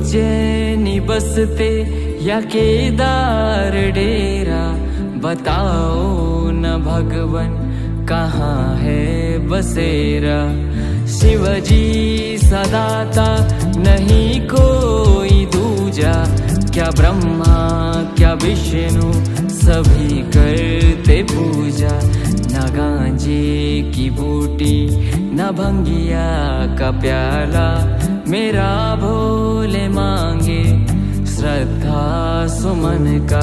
उज्जैनी बसते या केदार डेरा, बताओ न भगवन कहाँ है बसेरा। शिवजी सदाता नहीं कोई दूजा, क्या ब्रह्मा क्या विष्णु सभी करते पूजा। न गांजे की बूटी न भंगिया का प्याला, मेरा भोले मांगे श्रद्धा सुमन का।